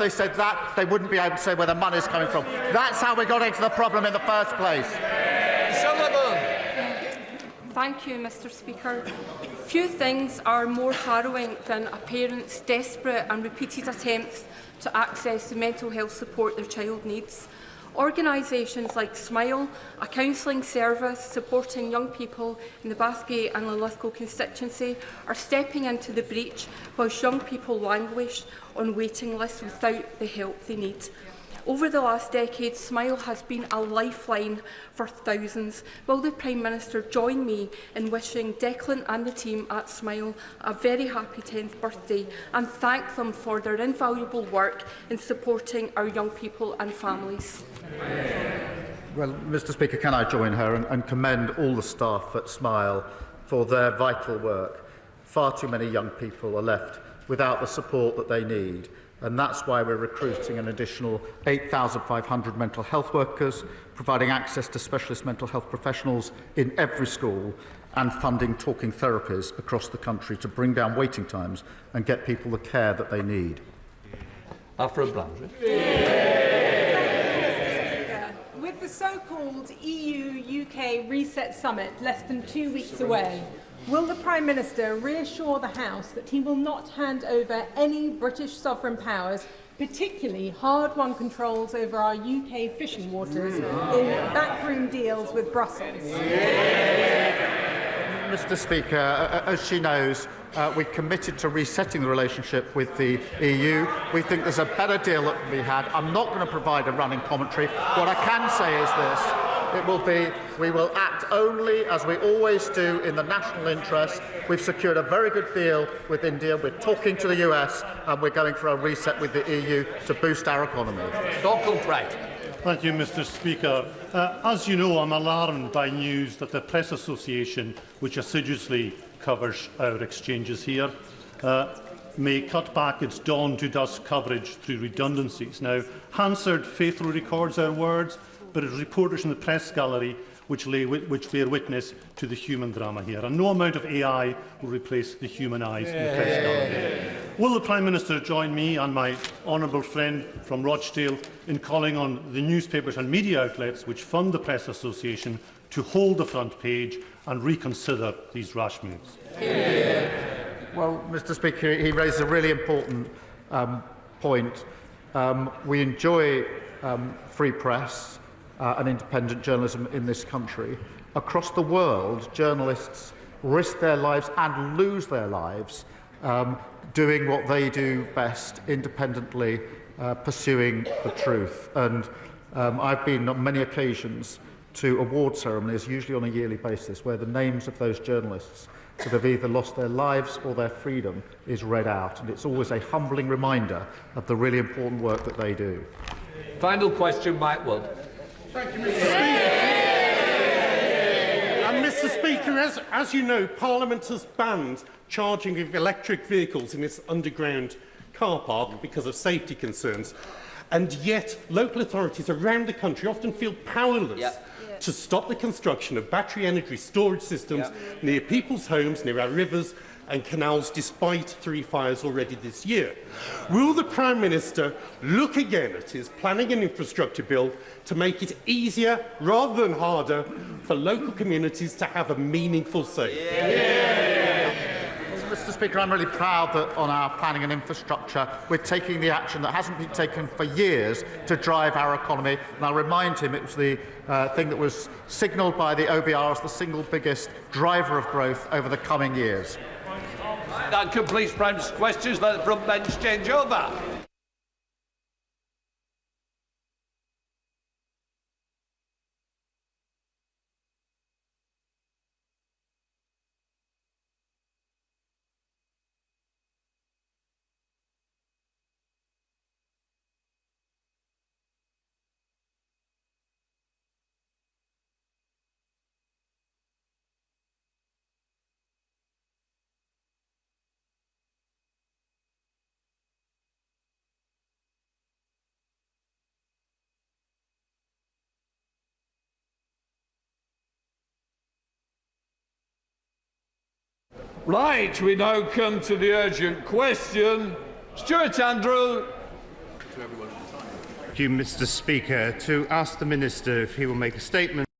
they said that, they wouldn't be able to say where the money is coming from. That's how we got into the problem in the first place. Thank you, Mr Speaker. Few things are more harrowing than a parent's desperate and repeated attempts to access the mental health support their child needs. Organisations like Smile, a counselling service supporting young people in the Bathgate and Linlithgow constituency, are stepping into the breach whilst young people languish on waiting lists without the help they need. Over the last decade, Smile has been a lifeline for thousands. Will the Prime Minister join me in wishing Declan and the team at Smile a very happy 10th birthday and thank them for their invaluable work in supporting our young people and families? Well, Mr Speaker, can I join her and commend all the staff at Smile for their vital work. Far too many young people are left without the support that they need. And that's why we're recruiting an additional 8,500 mental health workers, providing access to specialist mental health professionals in every school, and funding talking therapies across the country to bring down waiting times and get people the care that they need. After a blunder. With the so-called EU-UK Reset Summit less than 2 weeks away, will the Prime Minister reassure the House that he will not hand over any British sovereign powers, particularly hard-won controls over our UK fishing waters, in backroom deals with Brussels? Mr Speaker, as she knows, we committed to resetting the relationship with the EU. We think there's a better deal that can be had. I'm not going to provide a running commentary. What I can say is this. We will act only, as we always do, in the national interest. We've secured a very good deal with India. We're talking to the US, and we're going for a reset with the EU to boost our economy. Thank you, Mr Speaker. As you know, I'm alarmed by news that the Press Association, which assiduously covers our exchanges here, may cut back its dawn to dusk coverage through redundancies. Now, Hansard faithfully records our words, but it's reporters in the press gallery which bear witness to the human drama here. And no amount of AI will replace the human eyes in the press gallery. Will the Prime Minister join me and my honourable friend from Rochdale in calling on the newspapers and media outlets which fund the Press Association to hold the front page and reconsider these rash moves? Well, Mr Speaker, he raised a really important point. We enjoy free press and independent journalism in this country. Across the world, journalists risk their lives and lose their lives doing what they do best, independently pursuing the truth. And I've been on many occasions to award ceremonies, usually on a yearly basis, where the names of those journalists that have either lost their lives or their freedom is read out. And it's always a humbling reminder of the really important work that they do. Final question, Mike Wood. Thank you, Mr Speaker. And Mr Speaker, as you know, Parliament has banned charging of electric vehicles in its underground car park because of safety concerns. And yet, local authorities around the country often feel powerless to stop the construction of battery energy storage systems near people's homes, near our rivers and canals, despite 3 fires already this year. Will the Prime Minister look again at his planning and infrastructure bill to make it easier, rather than harder, for local communities to have a meaningful say? Mr Speaker, I'm really proud that on our planning and infrastructure we're taking the action that hasn't been taken for years to drive our economy. And I'll remind him it was the thing that was signalled by the OBR as the single biggest driver of growth over the coming years. That completes Prime Minister's questions. Let the front bench change over. Right, we now come to the urgent question. Stuart Andrew. Thank you, Mr. Speaker. To ask the Minister if he will make a statement.